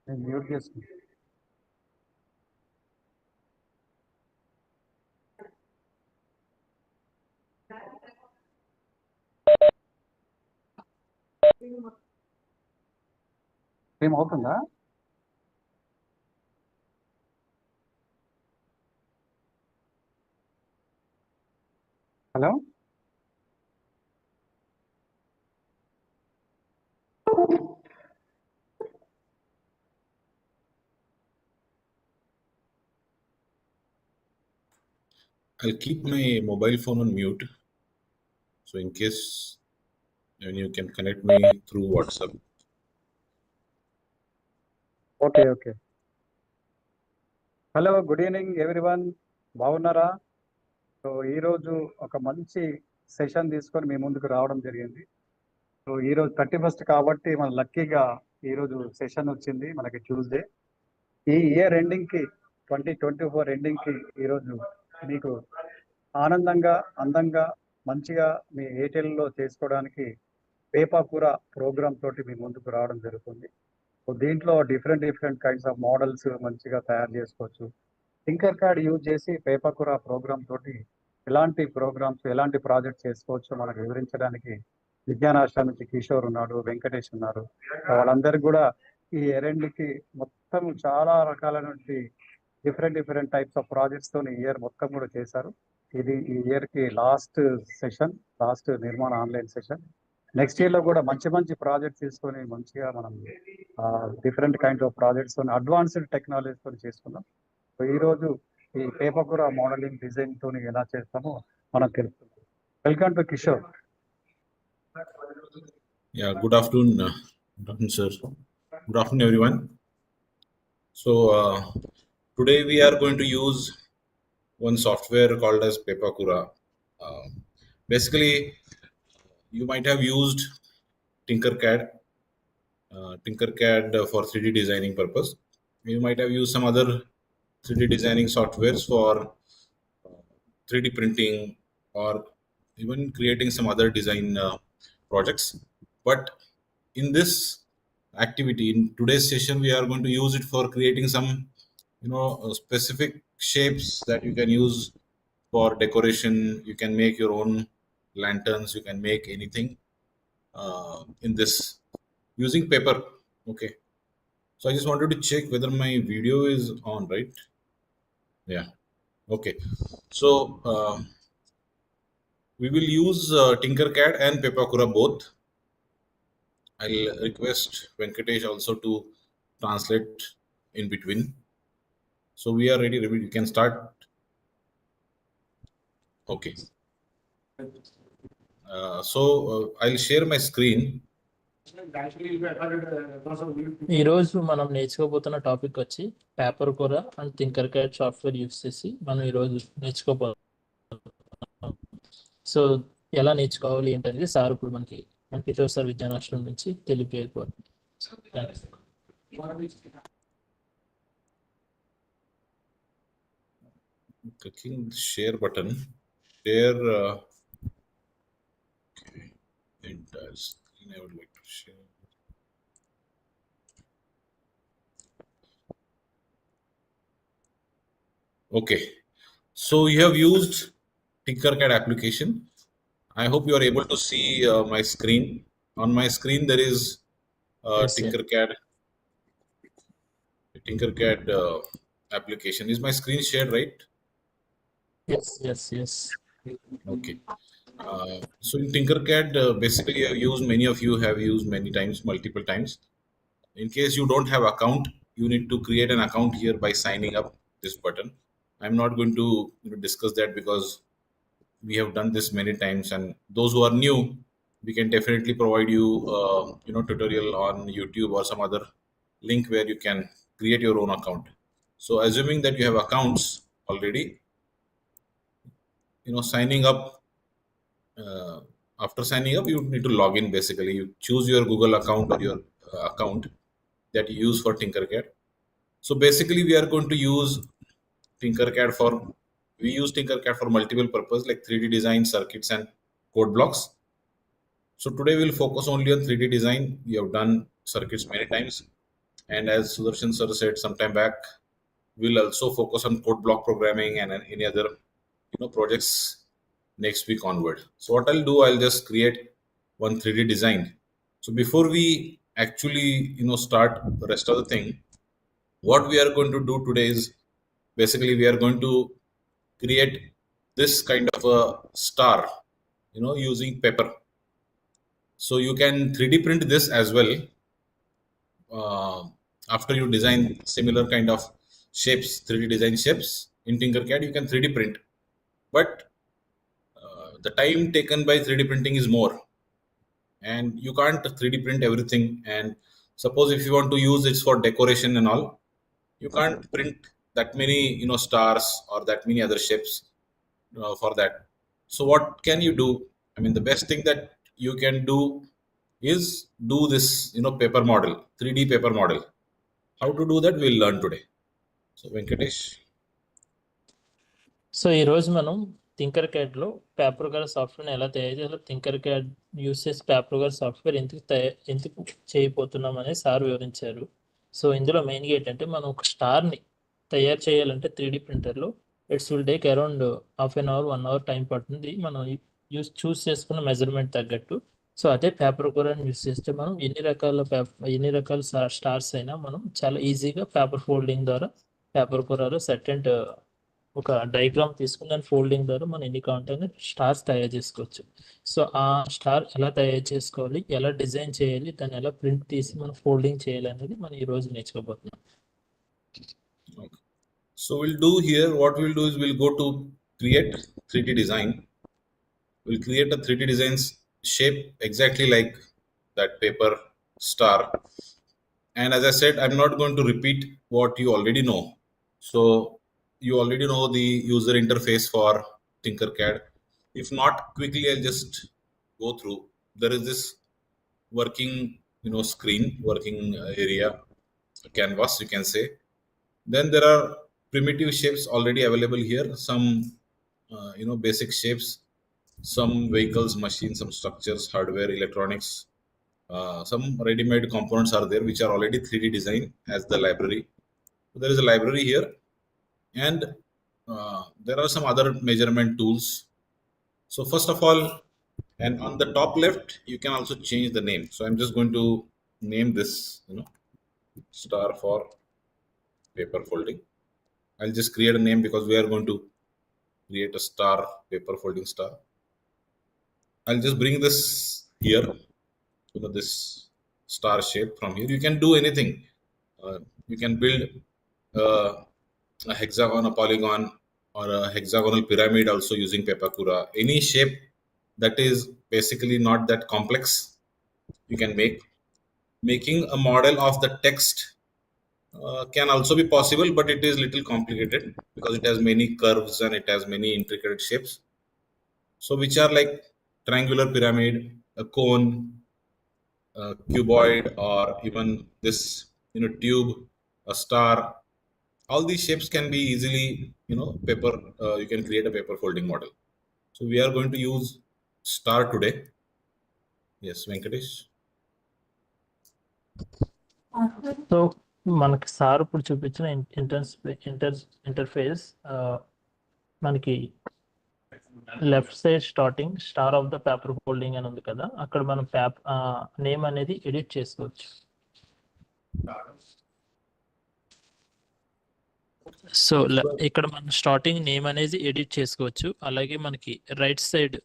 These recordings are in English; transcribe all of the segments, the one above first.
నేను మ్యూట్ చేసుకుంటా. ఏమవుతుందా? Hello, I'll keep my mobile phone on mute. So in case you can connect me through WhatsApp. Okay okay. Hello, good evening everyone. బాగున్నారా? So ఈరోజు ఒక మంచి session తీసుకొని మీ ముందుకు రావడం జరిగింది. సో ఈరోజు 31st కాబట్టి మన లక్కీగా ఈరోజు సెషన్ వచ్చింది మనకి ట్యూస్డే. ఈ ఇయర్ ఎండింగ్కి 2024 ఎండింగ్కి ఈరోజు మీకు ఆనందంగా అందంగా మంచిగా మీ ఎయిర్టెల్లో చేసుకోవడానికి పేపాకుర ప్రోగ్రామ్ తోటి మీ ముందుకు రావడం జరుగుతుంది. సో దీంట్లో డిఫరెంట్ కైండ్స్ ఆఫ్ మోడల్స్ మంచిగా తయారు చేసుకోవచ్చు. థింకర్ కార్డ్ యూజ్ చేసి పేపకుర ప్రోగ్రామ్ తోటి ఎలాంటి ప్రోగ్రామ్స్ ఎలాంటి ప్రాజెక్ట్స్ చేసుకోవచ్చో మనకు వివరించడానికి విజ్ఞానాశ్రమం నుంచి కిషోర్ ఉన్నాడు, వెంకటేష్ ఉన్నారు. వాళ్ళందరికీ కూడా ఈ ఎరెండ్కి మొత్తం చాలా రకాలైనటువంటి డిఫరెంట్ టైప్స్ ఆఫ్ ప్రాజెక్ట్స్ తోని ఇయర్ మొత్తం కూడా చేశారు. ఇది ఈ ఇయర్ కి లాస్ట్ సెషన్, లాస్ట్ నిర్మాణ ఆన్లైన్ సెషన్. నెక్స్ట్ ఇయర్ లో కూడా మంచి ప్రాజెక్ట్స్ తీసుకొని మంచిగా మనం different kinds of projects advanced టెక్నాలజీతో చేసుకున్నాం. సో ఈ రోజు ఈ పేపర్ మోడలింగ్ డిజైన్ తోని ఎలా చేస్తామో మనం తెలుస్తుంది. Welcome to Kishore. Yeah, good afternoon, sir. Good afternoon, everyone. So today we are going to use one software called as Pepakura. Basically, you might have used Tinkercad for 3D designing purpose. You might have used some other 3D designing softwares for 3D printing or even creating some other design projects. But in this activity, in today's session, we are going to use it for creating some specific shapes that you can use for decoration. You can make your own lanterns, you can make anything in this using paper. Okay, so I just wanted to check whether my video is on, right? Yeah, okay. So we will use Tinkercad and Pepakura both. I'll request Venkatesh also to translate in between. So we are ready. You can start. Okay. I'll share my screen. ఈరోజు మనం నేర్చుకోబోతున్న topic వచ్చి paper Cura and Tinkercad software use చేసి మనం ఈరోజు నేర్చుకోబోతున్నాం. So ఎలా నేర్చుకోవాలి ఏంటనేది సార్ ఇప్పుడు మనకి కిషోర్ సార్ విజ్ఞానాశ్రమం నుంచి తెలియజేయకపోవాలి. Clicking the share button, share entire screen. I would like to share. Okay, so you have used Tinkercad application. I hope you are able to see my screen. On my screen there is Yes, Tinkercad application. Is my screen shared, right? Yes. Okay. So in Tinkercad, basically many of you have used many times, multiple times. In case you don't have account, you need to create an account here by signing up this button. I'm not going to discuss that because we have done this many times, and those who are new, we can definitely provide you tutorial on YouTube or some other link where you can create your own account. So assuming that you have accounts already, signing up, after signing up you need to log in. Basically you choose your Google account or your account that you use for Tinkercad. So basically we are going to use Tinkercad for we use Tinkercad for multiple purposes like 3D design, circuits, and code blocks. So today we'll focus only on 3D design. We have done circuits many times, and as Sudarshan sir said some time back, we'll also focus on code block programming and any other projects next week onward. So what I'll do, I'll just create one 3D design. So before we actually start the rest of the thing, what we are going to do today is basically we are going to create this kind of a star using paper. So you can 3D print this as well. After you design similar kind of shapes, 3D design shapes in Tinkercad, you can 3D print. But the time taken by 3D printing is more, and you can't 3D print everything. And suppose if you want to use it for decoration and all, you can't print that many stars or that many other shapes for that. So what can you do? I mean, the best thing that you can do is do this paper model, 3D paper model. How to do that we'll learn today. So Venkatesh. So ఈరోజు మనం థింకర్క్యాడ్లో పేపర్కర్ సాఫ్ట్వేర్ని ఎలా తయారు చేయాలో, థింకర్క్యాడ్ use చేసి పేపర్కర్ software ఎందుకు చేయబోతున్నాం అనేది సార్ వివరించారు. సో ఇందులో మెయిన్గా ఏంటంటే మనం ఒక స్టార్ని తయారు చేయాలంటే 3D ప్రింటర్లో it's will take around half an hour 1 hour time పడుతుంది మనం చూస్ చేసుకున్న మెజర్మెంట్ తగ్గట్టు. సో అదే పేపర్కర్ అని యూస్ చేస్తే మనం ఎన్ని రకాల స్టార్స్ అయినా మనం చాలా ఈజీగా పేపర్ ఫోల్డింగ్ ద్వారా పేపర్కర్లో సెట్ అండ్ ఒక డయాగ్రామ్ తీసుకుని దాని ఫోల్డింగ్ ద్వారా మనం ఎన్ని కావాలంటే స్టార్స్ తయారు చేసుకోవచ్చు. సో ఆ స్టార్ ఎలా తయారు చేసుకోవాలి, ఎలా డిజైన్ చేయాలి, దాన్ని ఎలా ప్రింట్ తీసి మనం ఫోల్డింగ్ చేయాలి అనేది మనం ఈ రోజు నేర్చుకోబోతున్నాం. So we'll do here, what we'll do is we'll go to create 3D design. We'll create a 3D design shape exactly like that paper star. And as I said, I'm not going to repeat what you already know. So you already know the user interface for Tinkercad. If not, quickly I'll just go through. There is this working screen, working area, canvas you can say. Then there are primitive shapes already available here, some basic shapes, some vehicles, machines, some structures, hardware, electronics, some ready-made components are there which are already 3D designed as the library. So there is a library here, and there are some other measurement tools. So first of all, and on the top left you can also change the name. So I'm just going to name this star for paper folding. I'll just create a name because we are going to create a star, paper folding star. I'll just bring this here, this star shape from here. You can do anything. You can build a hexagon, a polygon, or a hexagonal pyramid also using Pepakura. Any shape that is basically not that complex, you can make. Making a model of the text can also be possible, but it is little complicated because it has many curves and it has many intricate shapes. So which are like triangular pyramid, a cone, a cuboid, or even this tube, a star. All these shapes can be easily paper. You can create a paper folding model. So we are going to use star today. Yes, Venkatesh. So మనకి sir ఇప్పుడు చూపించిన interface మనకి left side starting star of the paper folding అని ఉంది కదా, అక్కడ మనం name అనేది ఎడిట్ చేసుకోవచ్చు. సో ఇక్కడ మనం స్టార్టింగ్ నేమ్ అనేది ఎడిట్ చేసుకోవచ్చు. అలాగే మనకి రైట్ సైడ్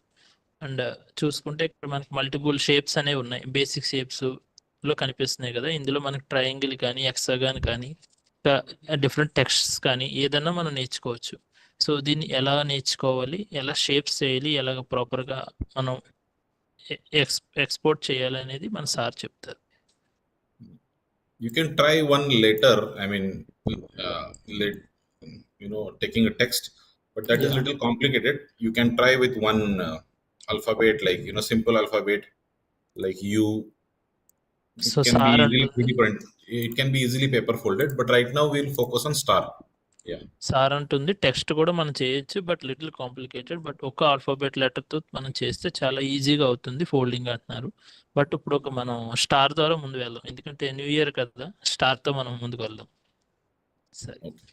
అండ్ చూసుకుంటే ఇక్కడ మనకి మల్టిపుల్ షేప్స్ అనేవి ఉన్నాయి. బేసిక్ షేప్స్ లో కనిపిస్తున్నాయి కదా, ఇందులో మనకి ట్రయాంగిల్ కానీ, హెక్సాగాన్ కానీ, డిఫరెంట్ టెక్స్ట్స్ కానీ ఏదన్నా మనం నేర్చుకోవచ్చు. సో దీన్ని ఎలా నేర్చుకోవాలి, ఎలా షేప్స్ చేయాలి, ఎలాగ ప్రాపర్గా మనం ఎక్స్పోర్ట్ చేయాలి అనేది మన సార్ చెప్తారు. You can try one later. I mean, taking a text, but that is little complicated. You can try with one alphabet, like simple alphabet like U. It can be easily paper folded, but right now we'll focus on star. Yeah. Sir అంటుంది text కూడా మనం చేయొచ్చు, but little complicated, but ఒక alphabet లెటర్తో మనం చేస్తే చాలా ఈజీగా అవుతుంది ఫోల్డింగ్ అంటున్నారు. బట్ ఇప్పుడు మనం స్టార్ ద్వారా ముందు వెళ్దాం, ఎందుకంటే న్యూ ఇయర్ కదా, స్టార్తో మనం ముందుకు వెళ్దాం. సరే. Okay.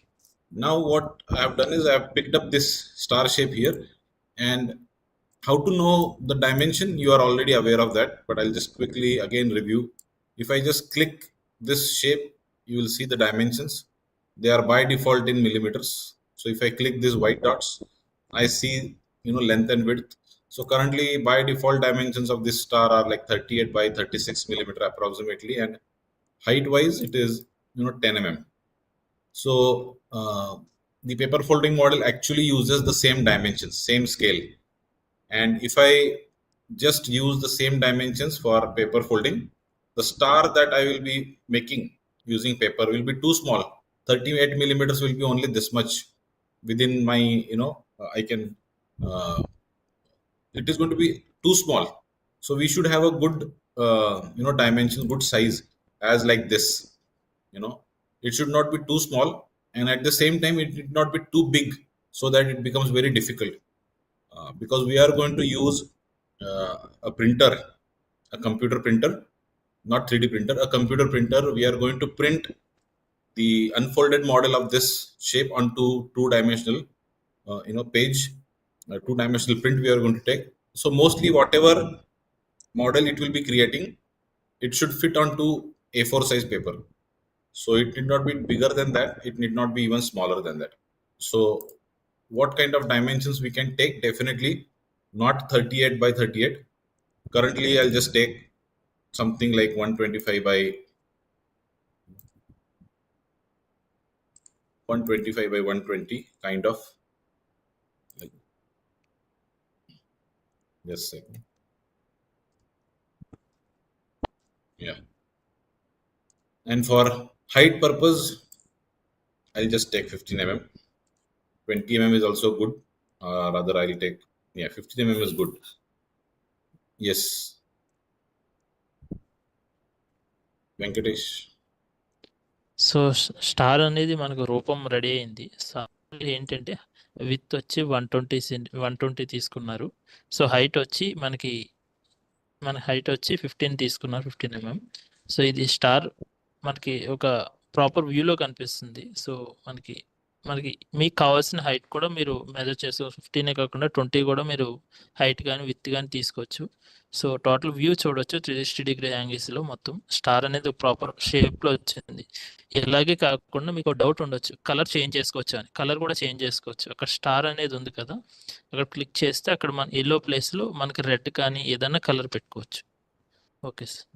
Now what I have done is I have picked up this star shape here, and how to know the dimension, you are already aware of that, but I'll just quickly again review. If I just click this shape, you will see the dimensions. They are by default in millimeters. So if I click these white dots, I see length and width. So currently by default dimensions of this star are like 38 by 36 millimeter approximately, and height wise it is 10 mm. So the paper folding model actually uses the same dimensions, same scale. And if I just use the same dimensions for paper folding, the star that I will be making using paper will be too small. 38 millimeters will be only this much within my, I can, it is going to be too small. So we should have a good, dimension, good size as like this. It should not be too small, and at the same time it should not be too big, so that it becomes very difficult. Because we are going to use a printer, a computer printer, not 3D printer, a computer printer. We are going to print the unfolded model of this shape onto two-dimensional, page, two-dimensional print we are going to take. So mostly whatever model it will be creating, it should fit onto A4 size paper. So it need not be bigger than that. It need not be even smaller than that. So what kind of dimensions we can take? Definitely not 38 by 38. Currently I'll just take something like 125 by 120 kind of, like, just a second. Yeah. And for height purpose, I'll just take 15 mm. 20 mm is also good. Rather I'll take, 15 mm is good. Yes. Venkatesh. So star అనేది మనకు రూపం ready అయింది. Sir ఏంటంటే with వచ్చి 120 తీసుకున్నారు. So height వచ్చి మన height వచ్చి 15 తీసుకున్నారు, 15 mm. సో ఇది స్టార్ మనకి ఒక ప్రాపర్ వ్యూలో కనిపిస్తుంది. సో మనకి మీకు కావాల్సిన హైట్ కూడా మీరు మెజర్ చేసుకోవచ్చు. 15 కాకుండా 20 కూడా మీరు హైట్ కానీ విత్ కానీ తీసుకోవచ్చు. సో టోటల్ వ్యూ చూడొచ్చు 360 డిగ్రీ యాంగిల్స్లో. మొత్తం స్టార్ అనేది ప్రాపర్ షేప్లో వచ్చింది. ఇలాగే కాకుండా మీకు డౌట్ ఉండొచ్చు, కలర్ చేంజ్ చేసుకోవచ్చు అని. కలర్ కూడా చేంజ్ చేసుకోవచ్చు. అక్కడ స్టార్ అనేది ఉంది కదా, అక్కడ క్లిక్ చేస్తే అక్కడ మన ఎల్లో ప్లేస్లో మనకి రెడ్ కానీ ఏదైనా కలర్ పెట్టుకోవచ్చు. Okay sir.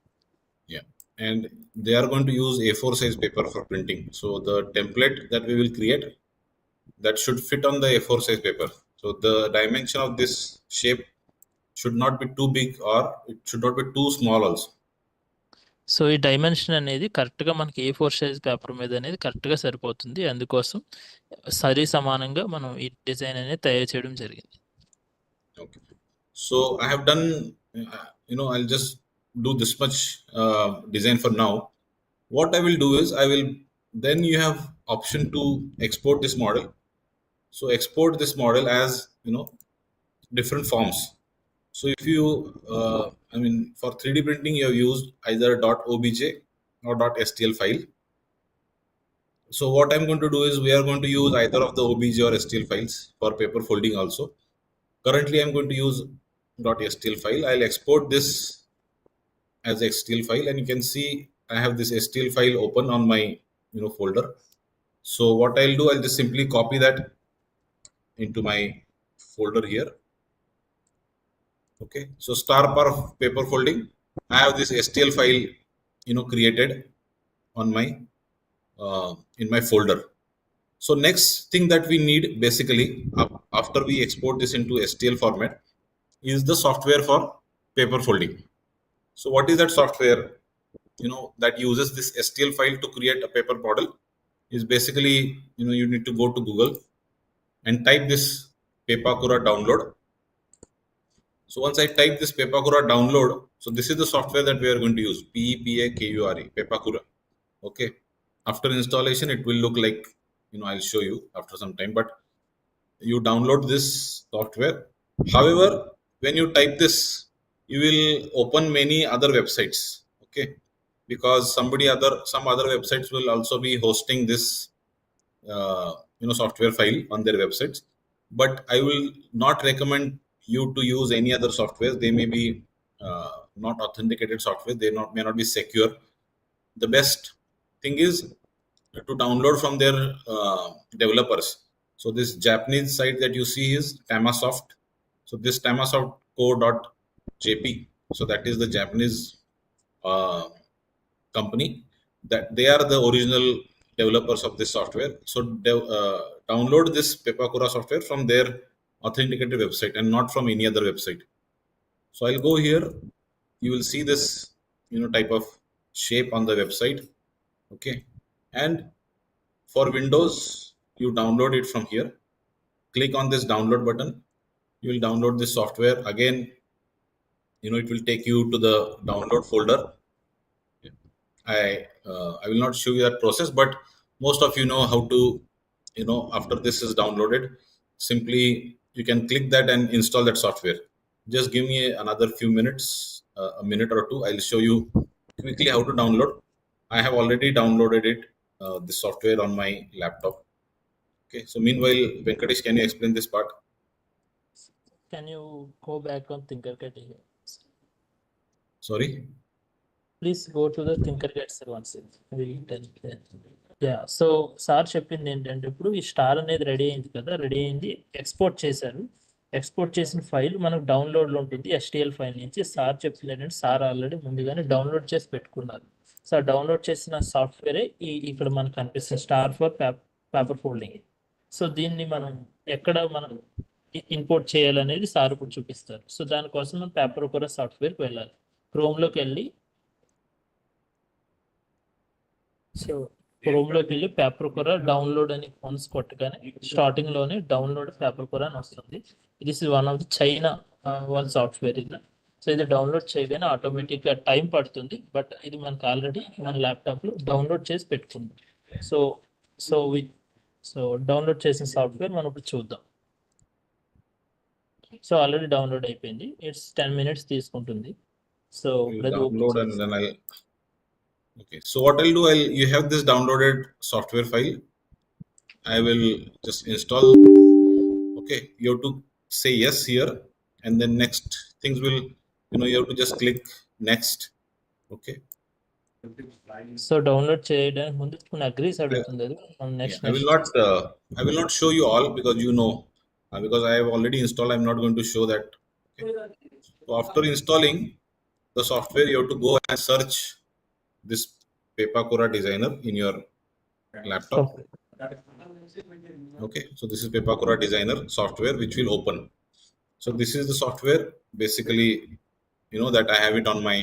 Yeah, and they are going to use A4 size paper for printing. So the template that we will create, that should fit on the A4 size paper. So the dimension of this shape should not be too big, or it should not be too small also. So ఈ dimension అనేది కరెక్ట్గా మనకి A4 size paper మీద అనేది కరెక్ట్గా సరిపోతుంది. అందుకోసం సరి సమానంగా మనం ఈ డిజైన్ అనేది తయారు చేయడం జరిగింది. Okay. So I have done, I'll just do this much design for now. What I will do is then you have option to export this model. So export this model as different forms. So if you for 3D printing you have used either .obj or .stl file. So what I'm going to do is we are going to use either of the obj or stl files for paper folding also. Currently I'm going to use .stl file. I'll export this as stl file, and you can see I have this stl file open on my folder. So what I'll do, I'll just simply copy that into my folder here. Okay, so star bar paper folding, I have this stl file created on my in my folder. So next thing that we need basically after we export this into stl format is the software for paper folding. So what is that software that uses this stl file to create a paper model? Is basically you need to go to Google and type this Pepakura download. So once I type this Pepakura download, so this is the software that we are going to use, Pepakura. Okay, after installation it will look like I'll show you after some time. But you download this software. However, when you type this, you will open many other websites. Okay, because some other websites will also be hosting this software file on their websites. But I will not recommend you to use any other software. They may be not authenticated software. They may not be secure. The best thing is to download from their developers. So this Japanese site that you see is Tamasoft. So this tamasoftco.jp. So that is the Japanese uh, company, that they are the original developers of this software. So download this Pepakura software from their authenticated website and not from any other website. So I'll go here. You will see this type of shape on the website. Okay, and for Windows, you download it from here. Click on this download button. You will download this software. Again, it will take you to the download folder. I will not show you that process, but most of you know how to, after this is downloaded, simply you can click that and install that software. Just give me another few minutes, a minute or two. I'll show you quickly how to download. I have already downloaded it, the software on my laptop. Okay, so meanwhile, Venkatesh, can you explain this part? Can you go back on Tinkercad here? Sorry. Please go to the Tinkercad sir once. Yeah so sir చెప్పింది ఏంటంటే ఇప్పుడు ఈ star అనేది ready అయింది కదా, ready అయింది, export చేశారు. Export చేసిన ఫైల్ మనకు డౌన్లోడ్లో ఉంటుంది ఎస్టిఎల్ ఫైల్ నుంచి. సార్ చెప్పింది ఏంటంటే సార్ ఆల్రెడీ ముందుగానే డౌన్లోడ్ చేసి పెట్టుకున్నారు. సో డౌన్లోడ్ చేసిన సాఫ్ట్వేరే ఇక్కడ మనకు కనిపిస్తుంది, star for paper folding. So దీన్ని మనం ఎక్కడ మనం ఇంపోర్ట్ చేయాలనేది సార్ ఇప్పుడు చూపిస్తారు. సో దానికోసం మనం పేపర్కురా సాఫ్ట్వేర్కి వెళ్ళాలి. క్రోమ్లోకి వెళ్ళి పేపర్కురా డౌన్లోడ్ అని ఫోన్స్ కొట్టగానే స్టార్టింగ్ లోనే డౌన్లోడ్ పేపర్కురా అని వస్తుంది. This is one of the China one software ఇది. సో ఇది డౌన్లోడ్ చేయగానే ఆటోమేటిక్ గా టైం పడుతుంది, బట్ ఇది మనకు ఆల్రెడీ మన ల్యాప్టాప్ లో డౌన్లోడ్ చేసి పెట్టుకుంది. సో డౌన్లోడ్ చేసిన సాఫ్ట్వేర్ మనం ఇప్పుడు చూద్దాం. సో ఆల్రెడీ డౌన్లోడ్ అయిపోయింది. ఇట్స్ 10 minutes తీసుకుంటుంది. So download and then okay, so what I'll do, you have this downloaded software file. I will just install. Okay, you have to say yes here, and then next things will, you have to just click next. Okay, so download చేయడానికి ముందు కొన్ని agrees అడుగుతుంది. అది next I will not show you all because because I have already installed. I'm not going to show that. Okay. So after installing the software, you have to go and search this Pepakura designer in your laptop. Okay, so this is Pepakura designer software which will open. So this is the software basically, that I have it on my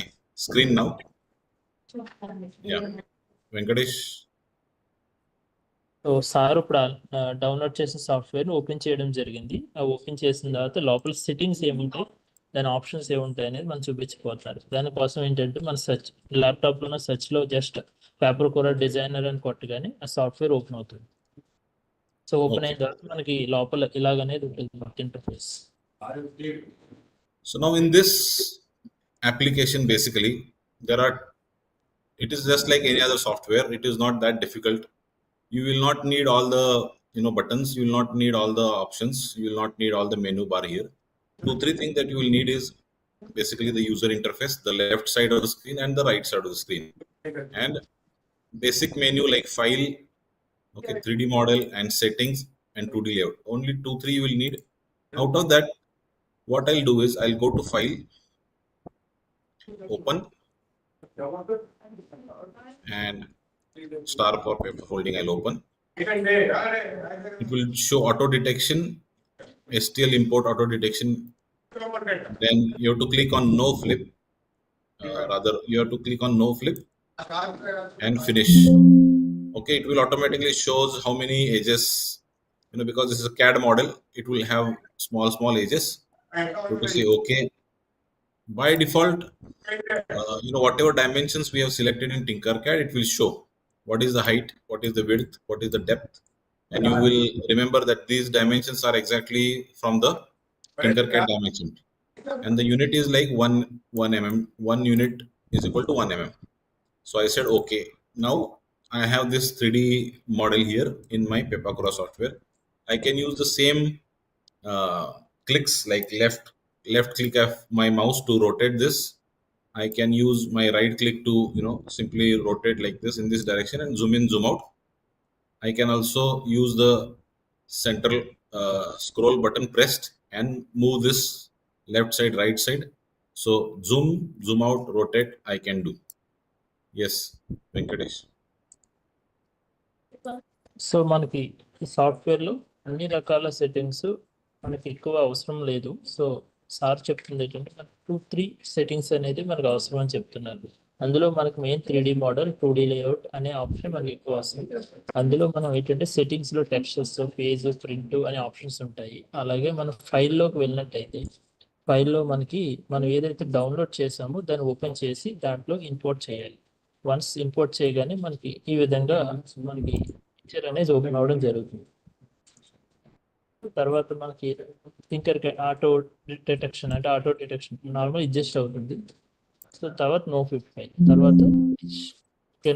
screen now. Yeah, Venkatesh. So sir ఇప్పుడు download చేసిన software open చేయడం జరిగింది. ఆ open చేసిన తర్వాత లోపల settings ఏముంటాయి, దాని ఆప్షన్స్ ఏముంటాయి అనేది మనం చూపించిపోతున్నారు. దానికోసం ఏంటంటే మన ల్యాప్టాప్ లో సెర్చ్ లో జస్ట్ పేపర్కురా డిజైనర్ అని కొట్టగానే ఆ సాఫ్ట్వేర్ ఓపెన్ అవుతుంది. సో ఓపెన్ అయిన తర్వాత మనకి లోపల ఇలాగనేది ఉంటుంది interface. So now in this application, basically it is just like any other software. It is not that difficult. You will not need all the buttons. You will not need all the options. You will not need all the menu bar here. 2-3 things that you will need is basically the user interface, the left side of the screen and the right side of the screen, and basic menu like file, okay, 3D model and settings and 2D layout. Only 2-3 you will need. Out of that, what I'll do is I'll go to file, open, and star for paper folding. I'll open. It will show auto detection, STL import auto detection. Then you have to click on no flip. Rather, you have to click on no flip and finish. Okay, it will automatically shows how many edges, because this is a CAD model, it will have small edges. You have to say okay. By default, whatever dimensions we have selected in Tinkercad, it will show what is the height, what is the width, what is the depth, and you will remember that these dimensions are exactly from the Tinkercad dimension, and the unit is like 1 mm. 1 unit is equal to 1 mm. So I said okay. Now I have this 3D model here in my Pepakura software. I can use the same uh, clicks, like left click of my mouse to rotate this. I can use my right click to simply rotate like this in this direction and zoom in, zoom out. I can also use the central scroll button pressed and move this left side, right side. So zoom, zoom out, rotate, I can do. Yes, Venkatesh. So మనకి ఈ సాఫ్ట్వేర్లో అన్ని రకాల settings మనకి ఎక్కువ అవసరం లేదు. So sir చెప్తుంది ఏంటంటే మనకి 2-3 సెట్టింగ్స్ అనేది మనకు అవసరం అని చెప్తున్నారు. అందులో మనకి main 3D model, 2D layout అనే ఆప్షన్ మనకి ఎక్కువ వస్తుంది. అందులో మనం ఏంటంటే సెట్టింగ్స్లో టెక్స్చర్స్, పేజ్, ప్రింట్ అనే ఆప్షన్స్ ఉంటాయి. అలాగే మనం ఫైల్లోకి వెళ్ళినట్టయితే ఫైల్లో మనకి మనం ఏదైతే డౌన్లోడ్ చేసామో దాన్ని ఓపెన్ చేసి దాంట్లో ఇంపోర్ట్ చేయాలి. వన్స్ ఇంపోర్ట్ చేయగానే మనకి ఈ విధంగా మనకి పిక్చర్ అనేది ఓపెన్ అవ్వడం జరుగుతుంది. తర్వాత మనకి thinker auto detection normal adjust అవుతుంది. సో తర్వాత నో ఫిట్ ఫైల్ తర్వాత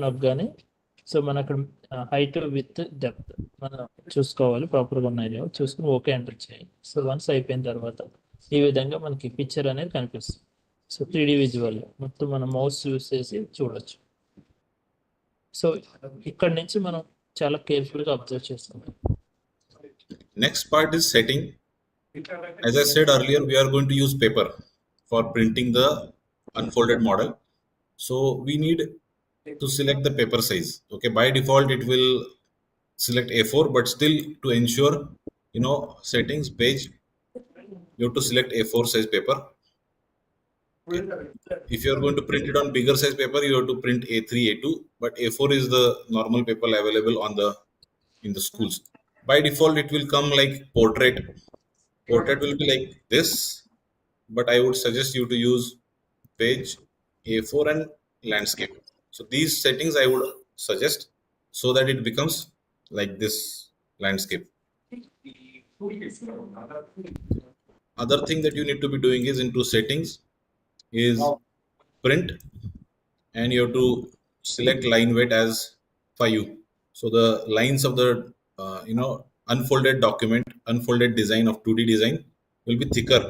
నొక్కగానే సో మన అక్కడ హైట్ విత్ డెప్త్ మనం చూసుకోవాలి, ప్రాపర్గా ఉన్నాయో చూసుకుని ఓకే ఎంటర్ చేయాలి. సో వన్స్ అయిపోయిన తర్వాత ఈ విధంగా మనకి పిక్చర్ అనేది కనిపిస్తుంది. సో 3D విజువల్ మొత్తం మనం మౌస్ యూస్ చేసి చూడొచ్చు. సో ఇక్కడ నుంచి మనం చాలా కేర్ఫుల్గా అబ్జర్వ్ చేస్తాం. Next part is setting. As I said earlier, we are going to use paper for printing the unfolded model. So we need to select the paper size. Okay, by default it will select A4, but still to ensure settings page, you have to select A4 size paper. If you are going to print it on bigger size paper, you have to print A3, A2, but A4 is the normal paper available in the schools. By default it will come like portrait will be like this, but I would suggest you to use page, A4 and landscape. So these settings I would suggest so that it becomes like this landscape. Other thing that you need to be doing is into settings is print, and you have to select line weight as 5. So the lines of the unfolded document, unfolded design of 2D design will be thicker.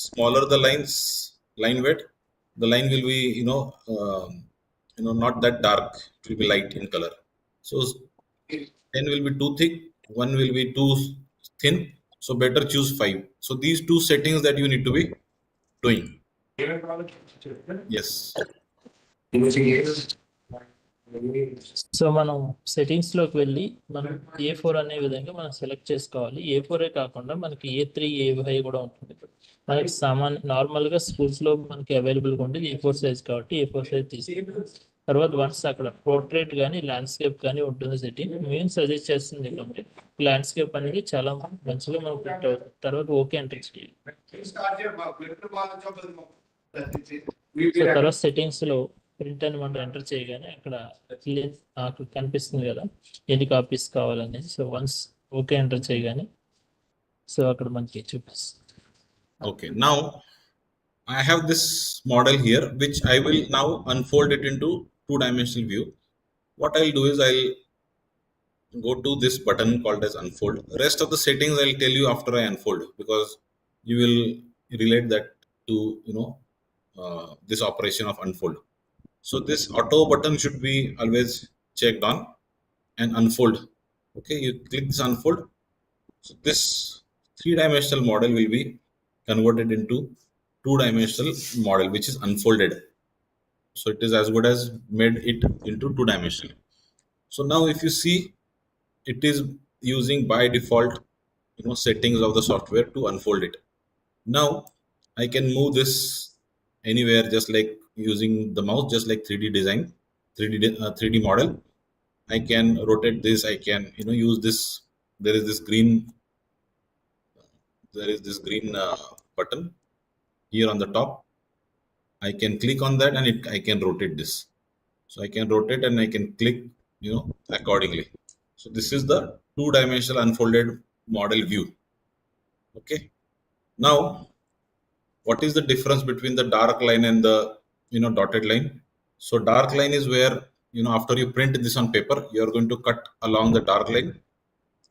Smaller the line weight, the line will be not that dark, it will be light in color. So 10 will be too thick, 1 will be too thin, so better choose 5. So these two settings that you need to be doing. Yes. So మనం సెట్టింగ్స్లోకి వెళ్ళి మనం A4 అనే విధంగా మనం select చేసుకోవాలి. A4 కాకుండా మనకి A3, A5 కూడా ఉంటుంది. మనకి నార్మల్గా స్కూల్స్లో మనకి అవైలబుల్గా ఉండేది A4 సైజ్ కాబట్టి A4 సైజ్ తీసుకుంటాం. తర్వాత వన్స్ అక్కడ పోర్ట్రేట్ కానీ ల్యాండ్స్కేప్ కానీ ఉంటుంది సెట్టింగ్. మేము సజెస్ట్ చేస్తుంది ఏంటంటే ల్యాండ్స్కేప్ అనేది చాలా మంచిగా మనం ప్రింట్ అవుతుంది. తర్వాత ఓకే ఎంటర్ చేయాలి. సో తర్వాత సెట్టింగ్స్లో ప్రింట్ అని మనం ఎంటర్ చేయగానే అక్కడ కనిపిస్తుంది కదా ఎన్ని కాపీస్ కావాలనేది. సో వన్స్ ఓకే ఎంటర్ చేయగానే సో అక్కడ మనకి చూపిస్తుంది. Okay, now I have this model here which I will now unfold it into 2-dimensional view. What I'll do is I'll go to this button called as unfold. Rest of the settings I'll tell you after I unfold, because you will relate that to this operation of unfold. So this auto button should be always checked on and unfold. Okay, you click this unfold. So this 3-dimensional model will be converted into 2-dimensional model, which is unfolded. So it is as good as made it into 2-dimensional. So now if you see, it is using by default settings of the software to unfold it. Now I can move this anywhere just like using the mouse, just like 3D model. I can rotate this, I can use this. There is this green button here on the top. I can click on that and I can rotate this. So I can rotate and I can click accordingly. So this is the two-dimensional unfolded model view. Okay. Now, what is the difference between the dark line and the dotted line? So dark line is where after you print this on paper, you are going to cut along the dark line,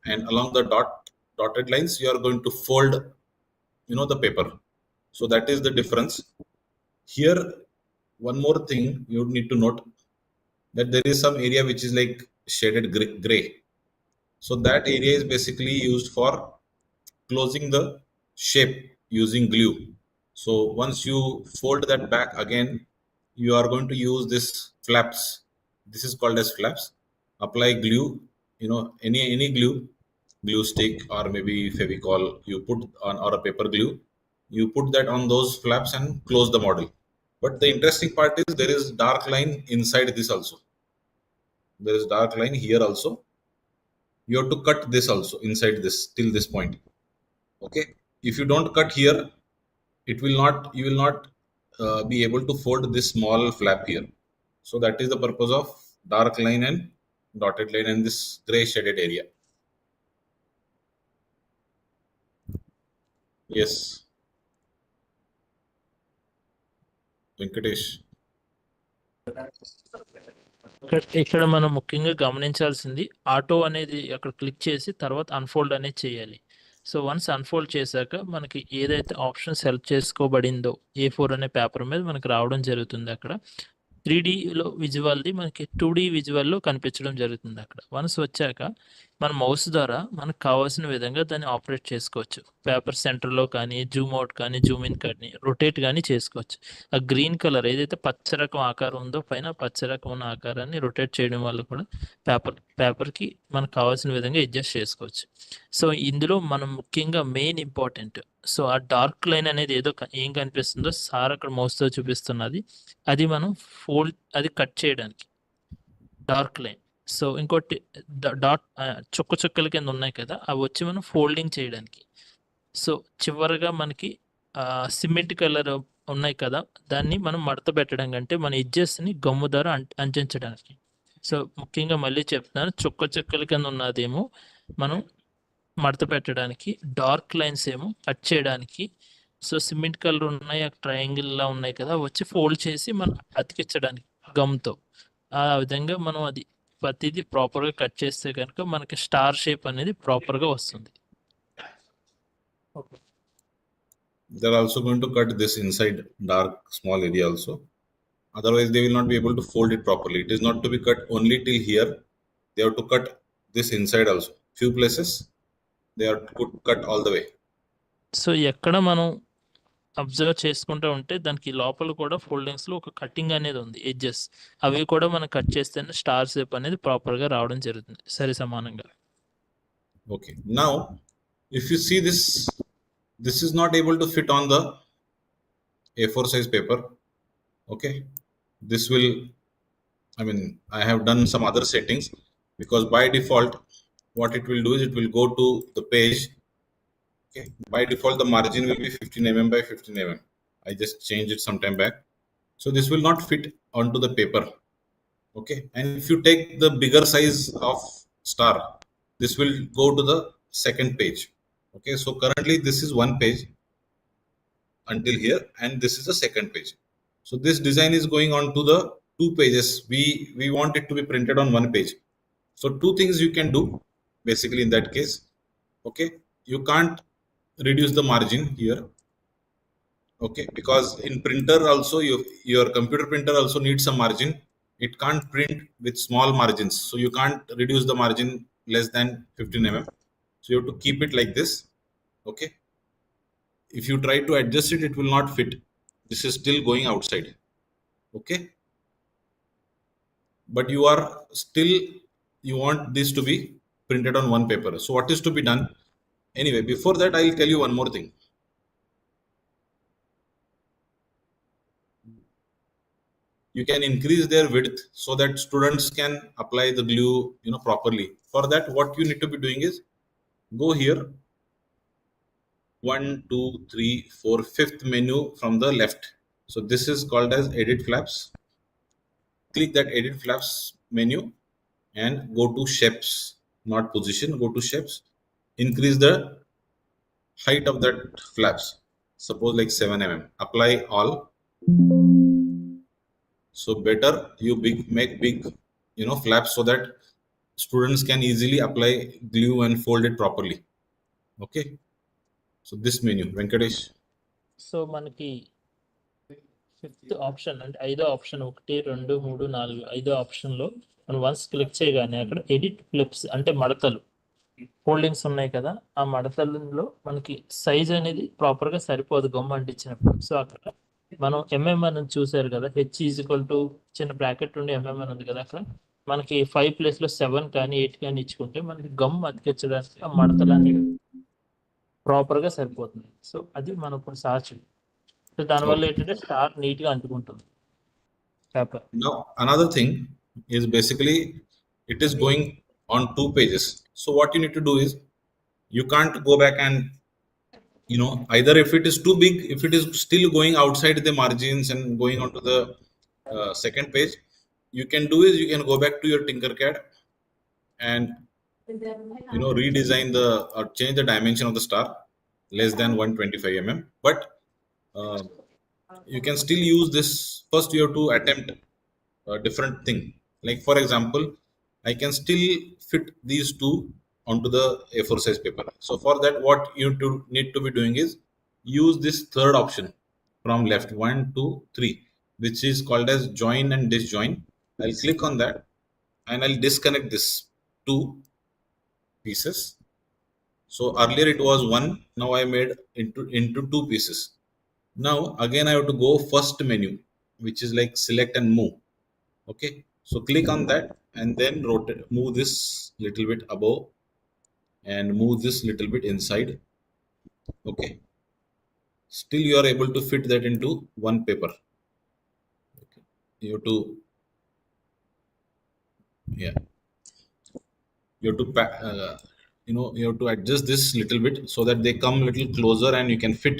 and along the dotted lines you are going to fold the paper. So that is the difference. Here, one more thing you need to note, that there is some area which is like shaded gray. So that area is basically used for closing the shape using glue. So once you fold that back again, you are going to use this flaps. This is called as flaps. Apply glue, any glue stick or maybe Fevicol you put on, or a paper glue. You put that on those flaps and close the model. But the interesting part is there is dark line inside this also. There is dark line here also. You have to cut this also inside this till this point. Okay. If you don't cut here, you will not be able to fold this small flap here. So that is the purpose of dark line and dotted line and this gray shaded area. Yes. Venkatesh. ఇక్కడ మనం ముఖ్యంగా గమనించాల్సింది auto అనేది అక్కడ click చేసి తర్వాత unfold అనేది చేయాలి. సో వన్స్ అన్ఫోల్డ్ చేశాక మనకి ఏదైతే ఆప్షన్ సెలెక్ట్ చేసుకోబడిందో A4 అనే పేపర్ మీద మనకి రావడం జరుగుతుంది. అక్కడ 3Dలో విజువల్ది మనకి 2D విజువల్లో కనిపించడం జరుగుతుంది. అక్కడ వన్స్ వచ్చాక మన మౌస్ ద్వారా మనకు కావాల్సిన విధంగా దాన్ని ఆపరేట్ చేసుకోవచ్చు. పేపర్ సెంటర్లో కానీ జూమ్ అవుట్ కానీ జూమ్ ఇన్ కానీ రొటేట్ కానీ చేసుకోవచ్చు. ఆ గ్రీన్ కలర్ ఏదైతే పచ్చ రకం ఆకారం ఉందో పైన పచ్చ రకం ఉన్న ఆకారాన్ని రొటేట్ చేయడం వల్ల కూడా పేపర్కి మనకు కావాల్సిన విధంగా అడ్జస్ట్ చేసుకోవచ్చు. సో ఇందులో మనం ముఖ్యంగా మెయిన్ ఇంపార్టెంట్, సో ఆ డార్క్ లైన్ అనేది ఏం కనిపిస్తుందో సార్ అక్కడ మౌస్తో చూపిస్తున్నది, అది మనం అది కట్ చేయడానికి డార్క్ లైన్. సో ఇంకోటి డాట్ చుక్కల కింద ఉన్నాయి కదా, అవి వచ్చి మనం ఫోల్డింగ్ చేయడానికి. సో చివరిగా మనకి సిమెంట్ కలర్ ఉన్నాయి కదా, దాన్ని మనం మడత పెట్టడం కంటే మన ఎడ్జెస్ని గమ్ము ద్వారా అంటించడానికి. సో ముఖ్యంగా మళ్ళీ చెప్తున్నాను, చుక్కల కింద ఉన్నదేమో మనం మడత పెట్టడానికి, డార్క్ లైన్స్ ఏమో కట్ చేయడానికి. సో సిమెంట్ కలర్ ఉన్నాయి, ట్రయాంగిల్లా ఉన్నాయి కదా, వచ్చి ఫోల్డ్ చేసి మనం అతికించడానికి గమ్తో. ఆ విధంగా మనం అది ప్రతిదీ ప్రాపర్గా కట్ చేస్తే కనుక మనకి స్టార్ షేప్ అనేది ప్రాపర్గా వస్తుంది. They are also going to cut this inside dark small area also. Otherwise, they will not be able to fold it properly. It is not to be cut only till here. They have to cut this inside also. Few places they are cut all the way. So ఎక్కడ మనం observe చేసుకుంటూ ఉంటే దానికి లోపల కూడా ఫోల్డింగ్స్లో ఒక cutting అనేది ఉంది, ఎడ్జెస్ అవి కూడా మనం కట్ చేస్తేనే స్టార్ షేప్ అనేది ప్రాపర్గా రావడం జరుగుతుంది సరి సమానంగా. Okay. Now, if you see this is not able to fit on the A4 size paper. Okay. This will, I have done some other settings, because by default, what it will do is it will go to the page. Okay. By default, the margin will be 15 mm by 15 mm. I just changed it some time back. So this will not fit onto the paper. Okay. And if you take the bigger size of star, this will go to the second page. Okay. So currently this is one page until here, and this is the second page. So this design is going on to the two pages. We want it to be printed on one page. So two things you can do basically in that case. Okay. You can't reduce the margin here. Okay. Because in printer also, your computer printer also needs some margin. It can't print with small margins. So you can't reduce the margin less than 15 mm. So you have to keep it like this. Okay. If you try to adjust it, it will not fit. This is still going outside. Okay. But you want this to be printed on one paper. So what is to be done? Anyway, before that, I'll tell you one more thing. You can increase their width so that students can apply the glue, properly. For that, what you need to be doing is go here. 1, 2, 3, 4, fifth menu from the left. So this is called as edit flaps. Click that edit flaps menu and go to shapes. not position. Go to shapes, increase the height of that flaps. Suppose like 7 mm. Apply all. So better you make big, flaps so that students can easily apply glue and fold it properly. Okay. So this menu, Venkatesh. So మనకి fifth option అంటే ఐదో option 1, 2, 3, 4 ఐదో ఆప్షన్లో మనం once click చేయగానే అక్కడ edit flips అంటే మడతలు ఫోల్డింగ్స్ ఉన్నాయి కదా, ఆ మడతలలో మనకి సైజ్ అనేది ప్రాపర్గా సరిపోదు గమ్ అంటించినప్పుడు. సో అక్కడ మనం ఎంఎంఎన్ అని చూసారు కదా, హెచ్ ఈజ్వల్ టు చిన్న బ్రాకెట్ ఉండి ఎంఎంఎన్ ఉంది కదా, అక్కడ మనకి 5 ప్లేస్లో 7 కానీ 8 కానీ ఇచ్చుకుంటే మనకి గమ్ అతికించడానికి ఆ మడతలు అనేవి ప్రాపర్గా సరిపోతుంది. సో అది మనం ఇప్పుడు సార్చ్. సో దానివల్ల ఏంటంటే స్టార్ నీట్గా అంటుకుంటుంది paper. Now another thing is basically it is going on 2 pages. So what you need to do is you can't go back and either if it is too big, if it is still going outside the margins and going onto the second page, you can do is you can go back to your Tinkercad and redesign or change the dimension of the star less than 125 mm, but you can still use this. First you have to attempt a different thing. Like for example, I can still fit these two onto the A4 size paper. So for that, what you need to be doing is use this third option from left, 1, 2, 3, which is called as join and disjoin. I'll click on that and I'll disconnect this 2 pieces. So earlier it was 1, now I made into 2 pieces. Now again I have to go first menu, which is like select and move. Okay, so click on that and then rotate, move this little bit above and move this little bit inside. Okay, still you are able to fit that into one paper. Okay. You have to you have to adjust this little bit so that they come little closer and you can fit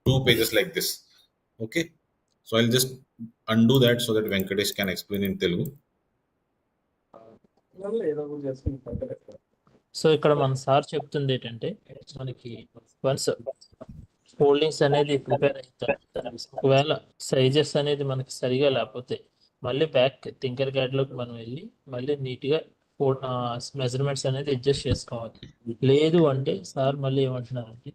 2 pages like this. Okay, so I'll just undo that so that Venkatesh can explain in Telugu. So ఇక్కడ మన sir చెప్తుంది ఏంటంటే మనకి once foldings అనేది prepare అయిన తర్వాత ఒకవేళ sizes అనేది మనకి సరిగా లేకపోతే మళ్ళీ బ్యాక్ థింకర్ క్యాడ్లోకి మనం వెళ్ళి మళ్ళీ నీట్గా మెజర్మెంట్స్ అనేది అడ్జస్ట్ చేసుకోవాలి. లేదు అంటే సార్ మళ్ళీ ఏమంటున్నారంటే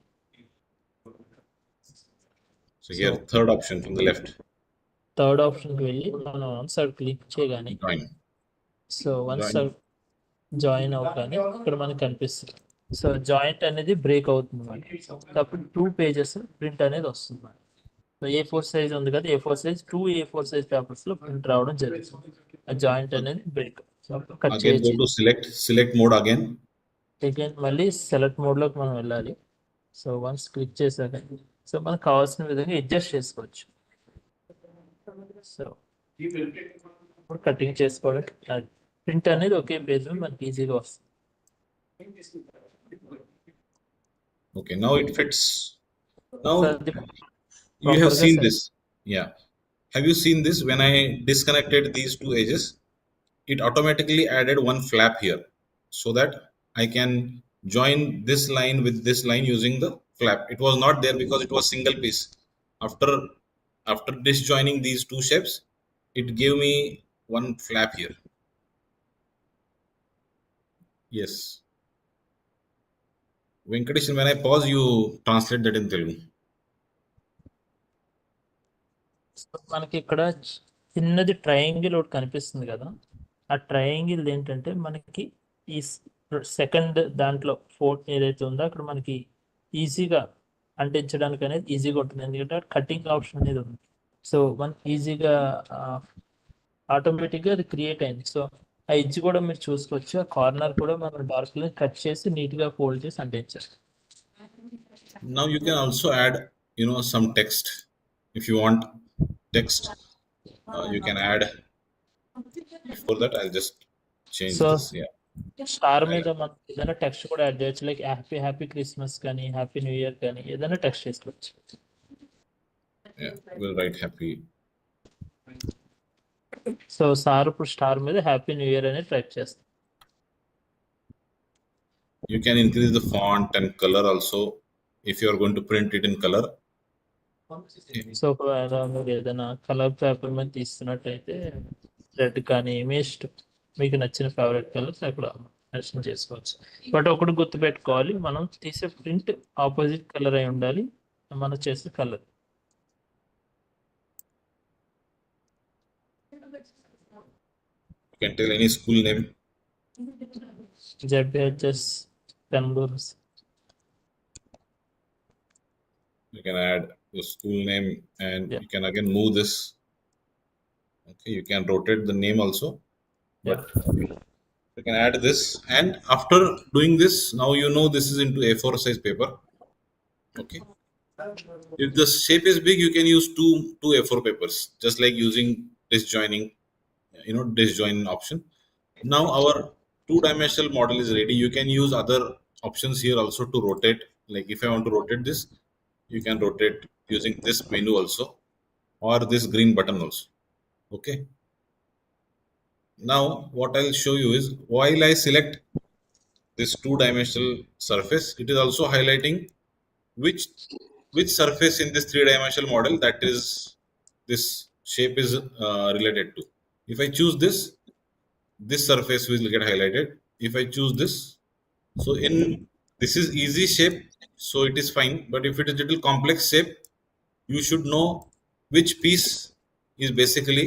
So here third option from the left, third ఆప్షన్కి వెళ్ళి మనం వన్స్ అది క్లిక్ చేయగానే join. సో వన్స్ జాయిన్ అవగానే ఇక్కడ మనకి కనిపిస్తుంది. సో జాయింట్ అనేది బ్రేక్ అవుతుంది మనకి, అప్పుడు 2 pages ప్రింట్ అనేది వస్తుంది మనకి. సో A4 సైజ్ ఉంది కదా, A4 size 2 A4 size papers లో ప్రింట్ రావడం జరుగుతుంది. ఆ జాయింట్ అనేది break. So cut Again go to select mode again. Again మళ్ళీ సెలెక్ట్ మోడ్ లోకి మనం వెళ్ళాలి. సో వన్స్ క్లిక్ చేశాక సో మనకు కావాల్సిన విధంగా అడ్జస్ట్ చేసుకోవచ్చు. సో ఇప్పుడు కటింగ్ చేసుకోవడం ప్రింట్ అనేది ఒకే పేజ్ మీద మనకి ఈజీగా వస్తుంది. Okay, now it fits. Now So, the you have proper seen size. this. Yeah. Have you seen this? When I disconnected these 2 edges, it automatically added one flap here so that I can join this line with this line using the flap. It was not there because it was single piece. After disjoining these 2 shapes, it gave me one flap here. Yes. Venkatesh, when I pause, you translate that in Telugu. So మనకి ఇక్కడ చిన్నది triangle ఒకటి కనిపిస్తుంది కదా, ఆ triangle ఏంటంటే మనకి ఈ సెకండ్ దాంట్లో 4 ఏదైతే ఉందో అక్కడ మనకి ఈజీగా అంటించడానికి అనేది ఈజీగా ఉంటుంది, ఎందుకంటే కటింగ్ ఆప్షన్ అనేది ఉంది. సో మనకి ఈజీగా ఆటోమేటిక్గా అది క్రియేట్ అయింది. సో ఆ ఎడ్జ్ కూడా మీరు చూసుకోవచ్చు, ఆ కార్నర్ కూడా మనం డార్క్ కట్ చేసి నీట్గా ఫోల్డ్ చేసి అంటించారు. Now you can also add some text. If you want text, you can add. Before that, I'll just change So, this. Yeah. Star మీద మనం ఏదైనా టెక్స్ట్ కూడా యాడ్ చేయొచ్చు, లైక్ హ్యాపీ క్రిస్మస్ కానీ happy new year కానీ ఏదైనా text చేసుకోవచ్చు. Yeah, we'll write happy. So sir ఇప్పుడు స్టార్ మీద హ్యాపీ న్యూ ఇయర్ అనేది టైప్ చేస్తాం. You can increase the font and color also if you are going to print it in color. So ఒకవేళ మీరు ఏదైనా కలర్ పేపర్ మీద తీస్తున్నట్టయితే red కానీ మీ ఇష్టం, మీకు నచ్చిన ఫేవరెట్ కలర్స్ అక్కడ మెన్షన్ చేసుకోవచ్చు. బట్ ఒకటి గుర్తుపెట్టుకోవాలి, మనం తీసే ప్రింట్ ఆపోజిట్ కలర్ అయి ఉండాలి మనం చేసే colour. You can tell any school name. ZPHS Bengaluru. You can add your school name and Yeah. you can again move this. Okay, you can rotate the name also, but you can add this. And after doing this, now you know this is into A4 size paper. Okay, if the shape is big, you can use two A4 papers, just like using disjoining, disjoin option. Now our two-dimensional model is ready. You can use other options here also to rotate. Like if I want to rotate this, you can rotate using this menu also, or this green button also. Okay. Now what I'll show you is, while I select this two-dimensional surface, it is also highlighting which surface in this three-dimensional model that is this shape is related to. If I choose this surface will get highlighted. If I choose this, so this is easy shape, so it is fine. But if it is little complex shape, you should know which piece is basically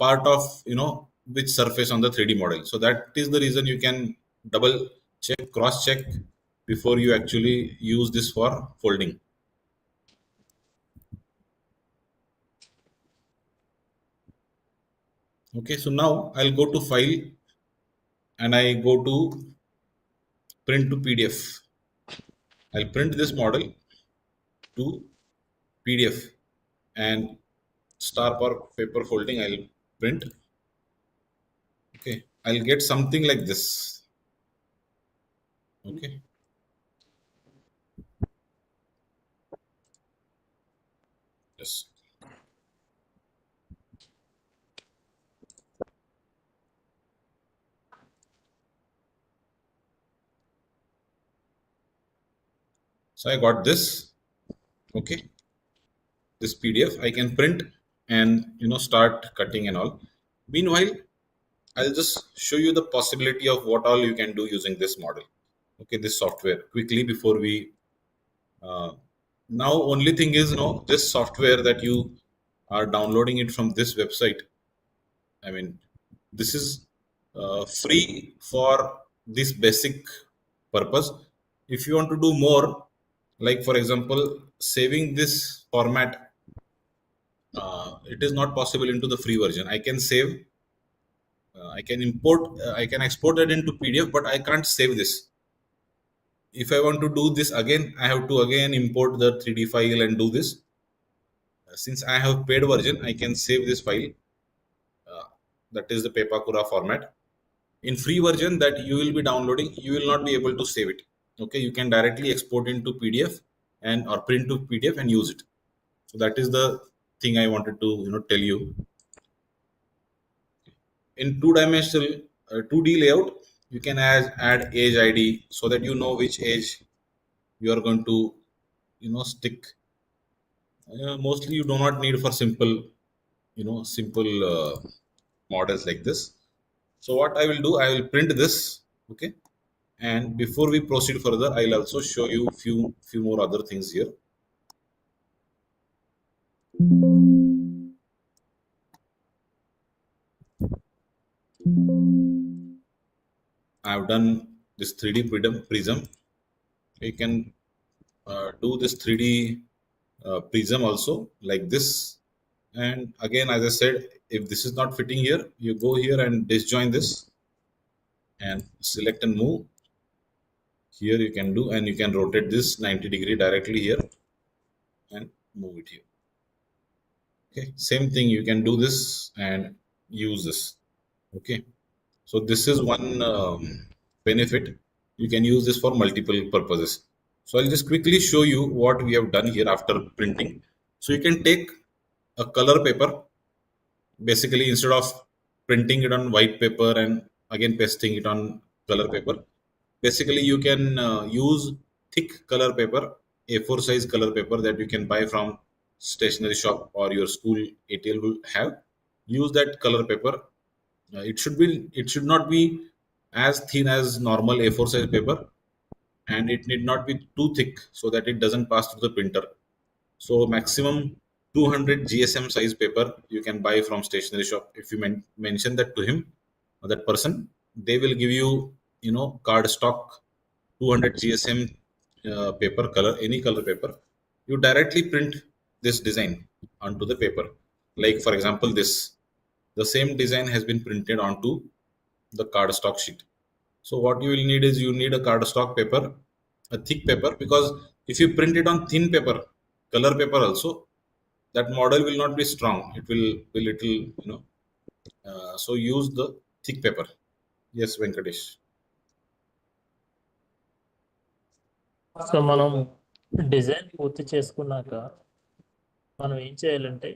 part of which surface on the 3D model. So that is the reason you can double check, cross check before you actually use this for folding. Okay, so now I'll go to file and I go to print to PDF. I'll print this model to PDF and star for paper folding I'll print. Okay, I'll get something like this. Okay, yes. So I got this. Okay, this PDF I can print and start cutting and all. Meanwhile, I'll just show you the possibility of what all you can do using this model. Okay, this software quickly before we now only thing is this software that you are downloading it from this website. I mean, this is free for this basic purpose. If you want to do more, like for example saving this format, it is not possible into the free version. I can save, I can import, I can export it into PDF, but I can't save this. If I want to do this again, I have to again import the 3D file and do this. Since I have paid version, I can save this file. That is the Pepakura format. In free version that you will be downloading, you will not be able to save it. Okay, you can directly export into PDF and or print to PDF and use it. So that is the thing I wanted to tell you. In two-dimensional 2D layout, you can add age ID so that you know which age you are going to stick. Mostly you do not need for simple models like this. So what I will do, I will print this. Okay, and before we proceed further, I'll also show you few more other things here. I've done this 3D prism. You can do this 3D prism also like this. And again, as I said, if this is not fitting here, you go here and disjoin this and select and move. Here you can do, and you can rotate this 90° directly here and move it here. Okay, same thing, you can do this and use this. Okay, so this is one benefit. You can use this for multiple purposes. So I'll just quickly show you what we have done here after printing. So you can take a color paper, basically instead of printing it on white paper and again pasting it on color paper, basically you can use thick color paper, A4 size color paper that you can buy from stationery shop or your school ATL will have. Use that color paper. It should not be as thin as normal A4 size paper, and it need not be too thick so that it doesn't pass through the printer. So maximum 200 GSM size paper you can buy from stationery shop. If you mention that to him or that person, they will give you, card stock 200 GSM paper, color, any color paper. You directly print this design onto the paper. Like for example, the same design has been printed onto the cardstock sheet. So what you will need is you need a cardstock paper, a thick paper, because if you print it on thin paper, color paper also, that model will not be strong. It will be little, so use the thick paper. Yes, Venkatesh. So మనం design పూర్తి చేసుకున్నాక మనం ఏం చేయాలంటే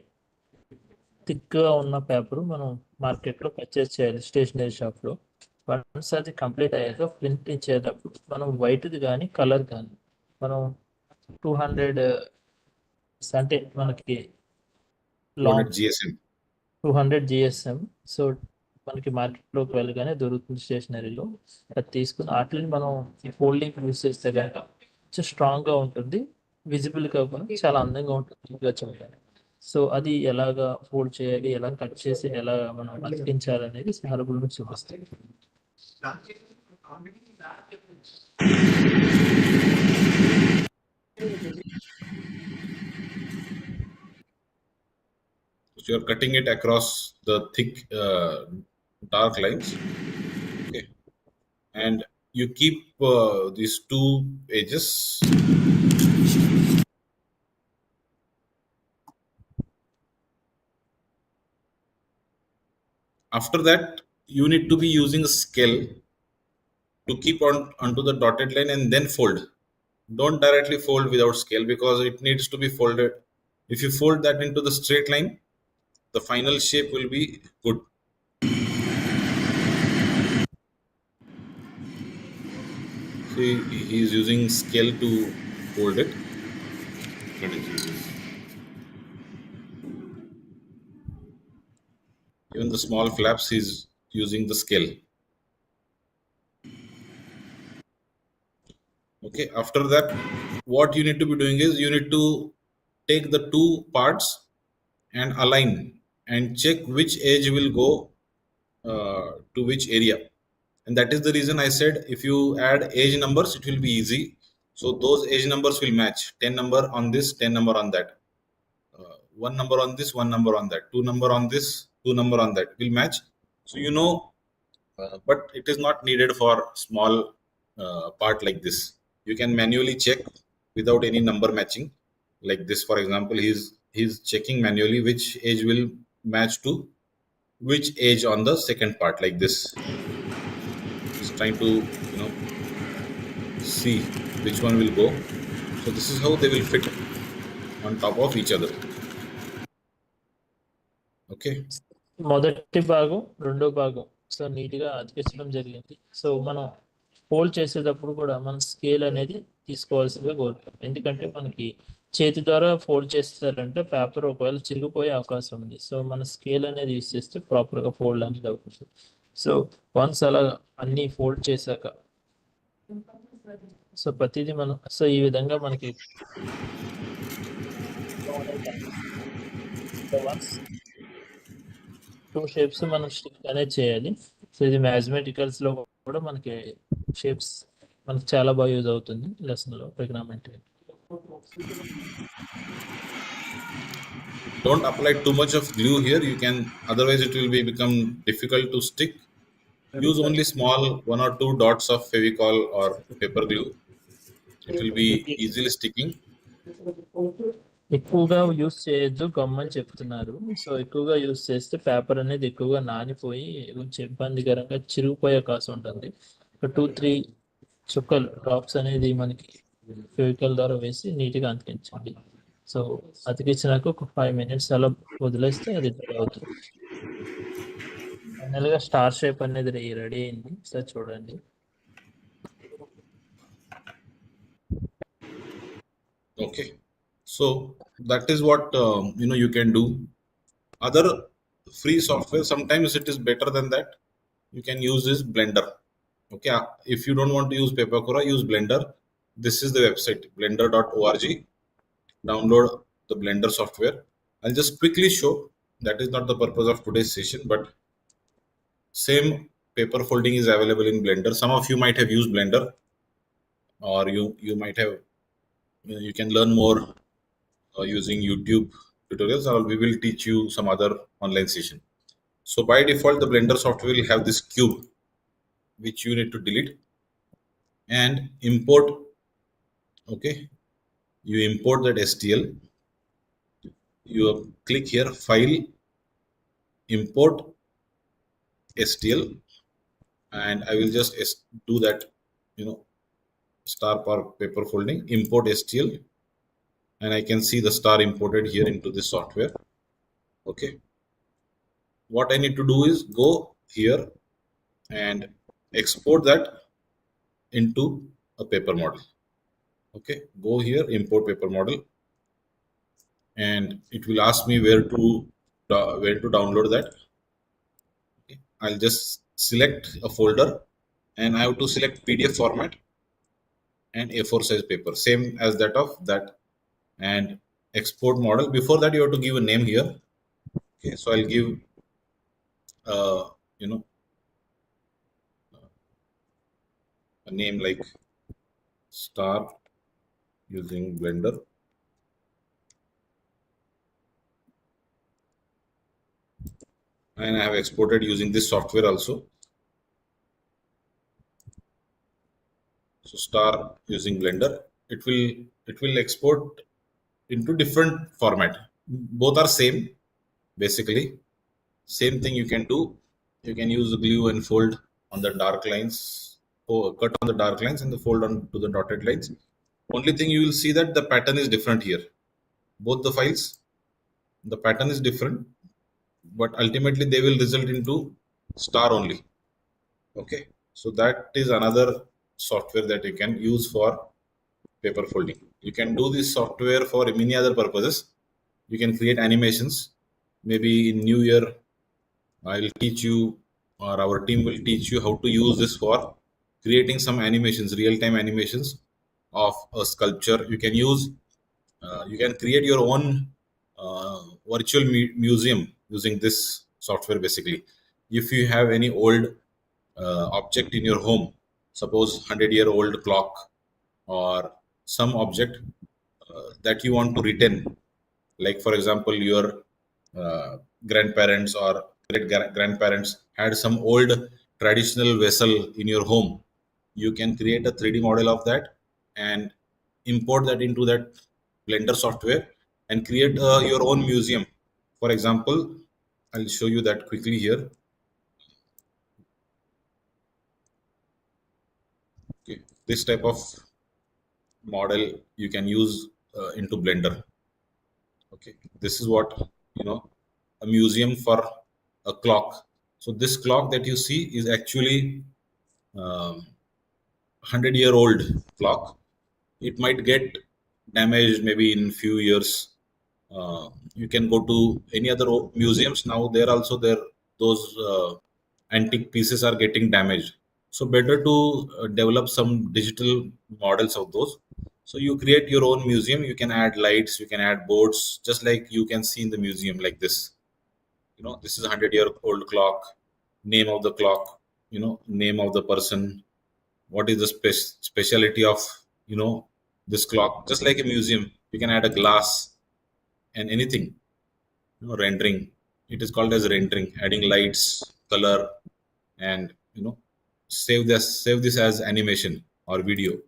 థిక్గా ఉన్న paper మనం మార్కెట్లో పర్చేస్ చేయాలి స్టేషనరీ షాప్లో. వన్స్ అది కంప్లీట్ అయ్యాక ప్రింట్ ఇచ్చేటప్పుడు మనం వైట్ది కానీ కలర్ కానీ మనం 200 అంటే మనకి 200 GSM. 200 GSM. సో మనకి మార్కెట్లోకి వెళ్ళగానే దొరుకుతుంది స్టేషనరీలో. అది తీసుకుని వాటిని మనం ఈ ఫోల్డింగ్ యూస్ చేస్తే కనుక కొంచెం స్ట్రాంగ్గా ఉంటుంది, విజిబుల్గా కూడా చాలా అందంగా ఉంటుంది చూడాలి. సో అది ఎలాగా ఫోల్డ్ చేయాలి, ఎలా కట్ చేసి ఎలా మనం అతికించాలి అనేది సారబుల్ చూపిస్తాయి. So you are cutting it across the thick dark lines, okay, and you keep these two edges. After that, you need to be using a scale to keep on onto the dotted line and then fold. Don't directly fold without scale because it needs to be folded. If you fold that into the straight line, the final shape will be good. See, he is using scale to fold it. Even the small flaps, he is using the scale. Okay, after that, what you need to be doing is you need to take the two parts and align and check which edge will go to which area. And that is the reason I said if you add edge numbers, it will be easy. So those edge numbers will match. 10 number on this, 10 number on that. 1 number on this, 1 number on that. 2 number on this, 2 number on that will match. So but it is not needed for small part like this. You can manually check without any number matching. Like this, for example, he's checking manually which edge will match to which edge on the second part, like this. He's trying to see which one will go. So this is how they will fit on top of each other. Okay. మొదటి భాగం రెండో భాగం so నీట్గా అతికించడం జరిగింది. So మనం fold చేసేటప్పుడు కూడా మనం స్కేల్ అనేది తీసుకోవాల్సిందిగా కోరుతాం. ఎందుకంటే మనకి చేతి ద్వారా ఫోల్డ్ చేస్తారంటే పేపర్ ఒకవేళ చిరిగిపోయే అవకాశం ఉంది. సో మన స్కేల్ అనేది యూస్ చేస్తే ప్రాపర్గా ఫోల్డ్ అనేది అవుతుంది. సో వన్స్ అలా అన్నీ ఫోల్డ్ చేశాక సో ప్రతిదీ మనం సో ఈ విధంగా మనకి వన్స్ 2 షేప్స్ మనం స్టిక్ అనేది చేయాలి. సో ఇది మ్యాథమెటికల్స్లో కూడా మనకి షేప్స్ మనకి చాలా బాగా యూజ్ అవుతుంది లెసన్లో trigonometry. Don't apply too much of glue here. You can, otherwise it will become difficult to stick. Use only small 1 or 2 dots of Fevicol or paper glue. It will be easily sticking. ఎక్కువగా use చేయొద్దు గమ్మని చెప్తున్నారు. So ఎక్కువగా use చేస్తే paper అనేది ఎక్కువగా నానిపోయి కొంచెం ఇబ్బందికరంగా చిరిగిపోయే అవకాశం ఉంటుంది. ఒక 2-3 చుక్కలు డ్రాప్స్ అనేది మనకి ఫెవికల్ ద్వారా వేసి నీట్గా అతికించండి. సో అతికించినాక ఒక 5 minutes అలా వదిలేస్తే అది రెడీ అవుతుంది. ఫైనల్గా స్టార్ షేప్ అనేది రెడీ అయింది. సో చూడండి. Okay, so that is what you can do. Other free software, sometimes it is better than that. You can use this Blender. Okay, if you don't want to use Pepakura, use Blender. This is the website blender.org. Download the Blender software. I'll just quickly show. That is not the purpose of today's session, but same paper folding is available in Blender. Some of you might have used Blender, or you might have you can learn more using YouTube tutorials, or we will teach you some other online session. So by default, the Blender software will have this cube, which you need to delete and import. Okay, you import that STL. You click here, File, Import STL, and I will just do that. Star paper folding, import STL, and I can see the star imported here into this software. Okay, what I need to do is go here and export that into a paper model. Okay, go here, import paper model, and it will ask me where to download that. Okay, I'll just select a folder, and I have to select PDF format and A4 size paper, same as that of that, and export model. Before that, you have to give a name here. Okay, so I'll give uh, you know a name like star using Blender. And I have exported using this software also. So star using Blender, it will export into different format. Both are same, basically. Same thing you can do. You can use the glue and fold on the dark lines, or cut on the dark lines and the fold on to the dotted lines. Only thing you will see that the pattern is different here. Both the files, the pattern is different, but ultimately they will result into star only. Okay, so that is another software that you can use for paper folding. You can do this software for many other purposes. You can create animations. Maybe in New Year, I'll teach you, or our team will teach you how to use this for creating some animations, real-time animations of a sculpture. You can create your own virtual museum using this software. Basically, if you have any old object in your home, suppose 100-year-old clock, or some object that you want to retain, like for example your grandparents or grandparents had some old traditional vessel in your home. You can create a 3D model of that and import that into that Blender software and create your own museum. For example, I'll show you that quickly here. Okay, this type of model you can use into Blender. Okay, this is what, a museum for a clock. So this clock that you see is actually 100-year-old clock. It might get damaged maybe in few years. You can go to any other museums now. There also those antique pieces are getting damaged. So better to develop some digital models of those. So you create your own museum. You can add lights. You can add boards, just like you can see in the museum like this. This is a 100-year-old clock. Name of the clock. Name of the person. What is the speciality of this clock? Just like a museum, you can add a glass and anything. Rendering. It is called as rendering. Adding lights, color, and save this as animation or video.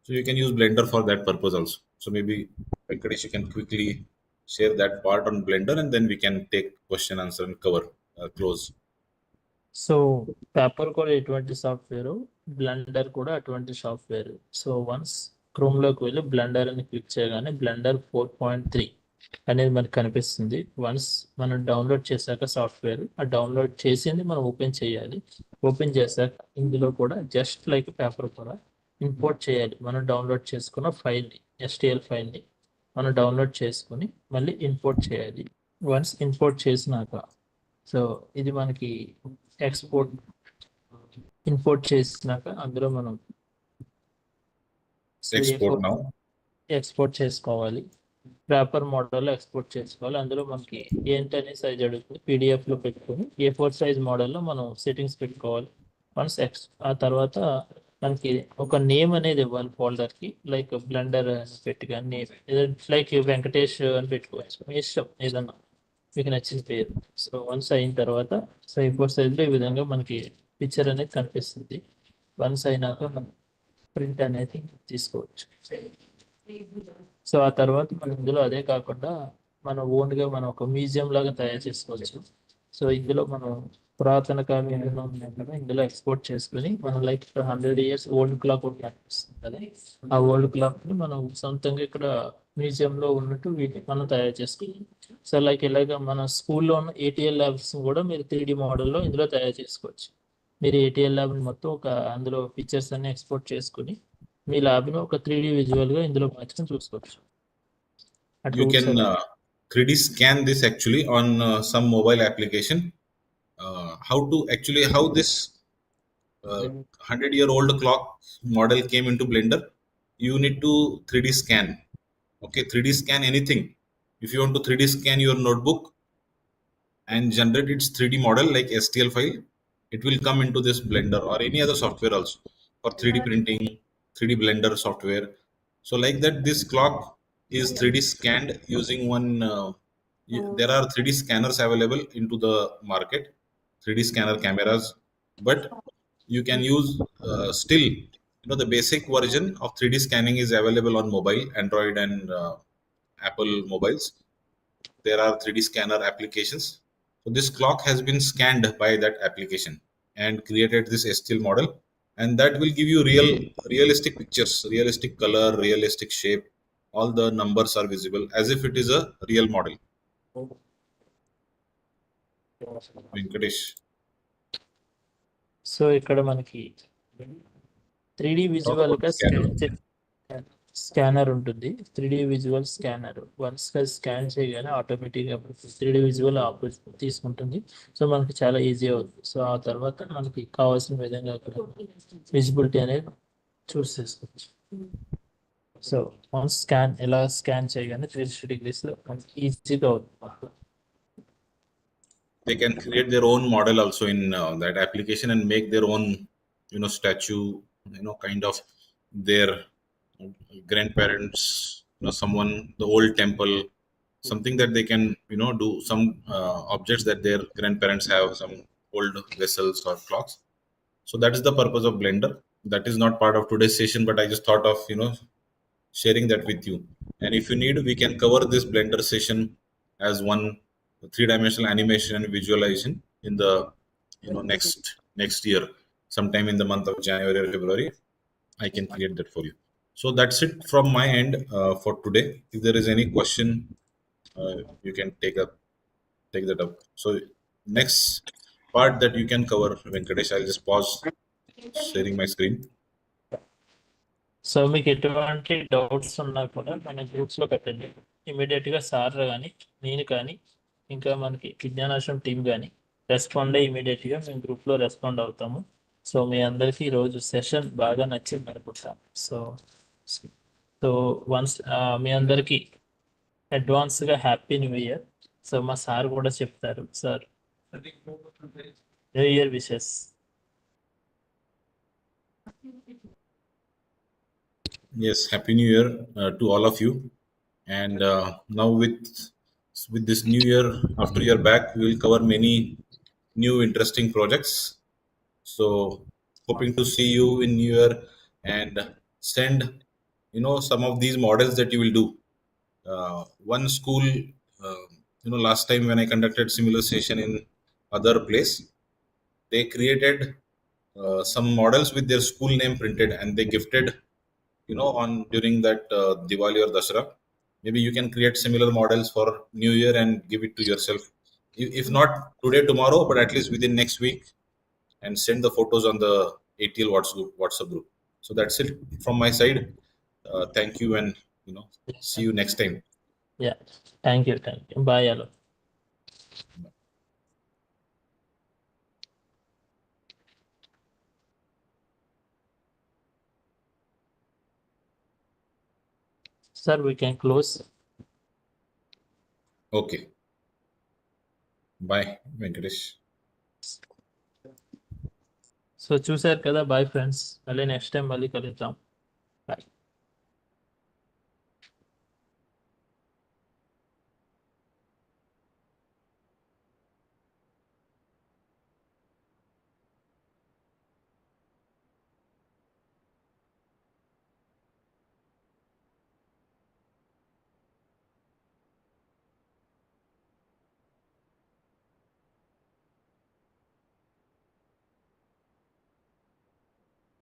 So you can use Blender for that purpose also. So maybe Venkatesh, you can quickly share that part on Blender, and then we can take question, answer, and cover close. So paper కూడా ఎటువంటి software, blender కూడా అటువంటి software. So once క్రోమ్లోకి వెళ్ళి blender అని click చేయగానే blender 4.3 అనేది మనకు కనిపిస్తుంది. వన్స్ మనం డౌన్లోడ్ చేశాక సాఫ్ట్వేర్, ఆ డౌన్లోడ్ చేసింది మనం ఓపెన్ చేయాలి. ఓపెన్ చేశాక ఇందులో కూడా జస్ట్ లైక్ పేపర్ కూడా ఇంపోర్ట్ చేయాలి మనం డౌన్లోడ్ చేసుకున్న ఫైల్ని, STL ఫైల్ని మనం డౌన్లోడ్ చేసుకొని మళ్ళీ ఇంపోర్ట్ చేయాలి. వన్స్ ఇంపోర్ట్ చేసినాక సో ఇది మనకి ఇంపోర్ట్ చేసినాక అందులో మనం Export now. ఎక్స్పోర్ట్ చేసుకోవాలి. పేపర్ మోడల్లో ఎక్స్పోర్ట్ చేసుకోవాలి. అందులో మనకి ఏంటనే సైజ్ అడుగుతుంది, పీడిఎఫ్లో పెట్టుకొని A4 సైజ్ మోడల్లో మనం సెట్టింగ్స్ పెట్టుకోవాలి. వన్స్ ఆ తర్వాత మనకి ఒక నేమ్ అనేది ఇవ్వాలి ఫోల్డర్కి, లైక్ బ్లెండర్ అని పెట్టి కానీ నేమ్ లైక్ వెంకటేష్ అని పెట్టుకోవచ్చు, మీ ఇష్టం ఏదన్నా మీకు నచ్చిన పేరు. సో వన్స్ అయిన తర్వాత A4 సైజ్లో ఈ విధంగా మనకి పిక్చర్ అనేది కనిపిస్తుంది. వన్స్ అయినాక మనం ప్రింట్ అనేది తీసుకోవచ్చు. సో ఆ తర్వాత మనం ఇందులో అదే కాకుండా మన ఓన్గా మనం ఒక మ్యూజియం లాగా తయారు చేసుకోవచ్చు. సో ఇందులో మనం పురాతన కాలం ఏమైనా ఉన్నాయి కదా, ఇందులో ఎక్స్పోర్ట్ చేసుకుని మనం లైక్ 100 years ఓల్డ్ క్లాక్ ఒకటి కనిపిస్తుంది కదా, ఆ ఓల్డ్ క్లాక్ని మనం సొంతంగా ఇక్కడ మ్యూజియంలో ఉన్నట్టు వీటిని మనం తయారు చేసుకుని, సో లైక్ ఇలాగ మన స్కూల్లో ఉన్న ATL ల్యాబ్స్ కూడా మీరు 3D మోడల్లో ఇందులో తయారు చేసుకోవచ్చు. మీరు ATL ల్యాబ్ని మొత్తం ఒక అందులో పిక్చర్స్ అన్ని ఎక్స్పోర్ట్ చేసుకుని మీ ల్యాబ్ను ఒక 3D విజువల్గా ఇందులో మార్చుకొని చూసుకోవచ్చు. You can 3D scan this actually on some mobile application. How this 100-year-old clock model came into Blender. You need to 3D scan. Okay, 3D scan anything. If you want to 3D scan your notebook and generate its 3D model like STL file, it will come into this Blender or any other software also for 3D printing, 3D Blender software. So like that, this clock is 3D scanned using one. There are 3D scanners available into the market, 3D scanner cameras, but you can use still, the basic version of 3D scanning is available on mobile, Android and Apple mobiles. There are 3D scanner applications. So this clock has been scanned by that application and created this STL model, and that will give you realistic pictures, realistic color, realistic shape. All the numbers are visible as if it is a real model. Venkatesh. So ఇక్కడ మనకి 3D విజువల్గా scanner ఉంటుంది. 3D visual scanner once scan చేయగానే ఆటోమేటిక్గా 3D visual తీసుకుంటుంది. So మనకి చాలా easy అవుతుంది. So ఆ తర్వాత మనకి కావాల్సిన విధంగా విజిబిలిటీ అనేది చూస్ చేసుకోవచ్చు. సో వన్స్ ఇలా స్కాన్ చేయగానే 360 degrees మనకి ఈజీగా అవుతుంది. They can create their own model also in that application and make their own statue, kind of their grandparents, someone, the old temple, something that they can do some objects that their grandparents have, some old vessels or clocks. So that is the purpose of Blender. That is not part of today's session, but I just thought of sharing that with you. And if you need, we can cover this Blender session as one 3-dimensional animation and visualization in the next year, sometime in the month of January or February. I can create that for you. So that's it from my end for today. If there is any question, you can take that up. So next part that you can cover, Venkatesh, I'll just pause sharing my screen. So మీకు ఎటువంటి doubts ఉన్నా కూడా మన గ్రూప్స్లో పెట్టండి. ఇమీడియట్గా sir కానీ నేను కానీ ఇంకా మనకి విజ్ఞానాశ్రం టీం కానీ రెస్పాండ్ అయ్యి ఇమీడియట్గా మేము గ్రూప్లో రెస్పాండ్ అవుతాము. సో మీ అందరికీ ఈరోజు సెషన్ బాగా నచ్చింది అనుకుంటాం. సో వన్స్ మీ అందరికీ అడ్వాన్స్గా హ్యాపీ న్యూ ఇయర్. సో మా సార్ కూడా చెప్తారు. Sir new year wishes. Yes, happy new year to all of you. And now with this new year, after you're back, we will cover many new interesting projects. So hoping to see you in new year and send some of these models that you will do. One school, last time when I conducted similar session in other place, they created some models with their school name printed and they gifted on during that Diwali or Dasara. Maybe you can create similar models for New Year and give it to yourself. If not today, tomorrow, but at least within next week, and send the photos on the ATL WhatsApp group. So that's it from my side. Thank you and See you next time. Yeah, thank you. Bye, hello. Sir, we can close. Okay. Bye, Venkatesh. So చూసారు కదా, bye friends, మళ్ళీ next time మళ్ళీ కలుద్దాం. Bye.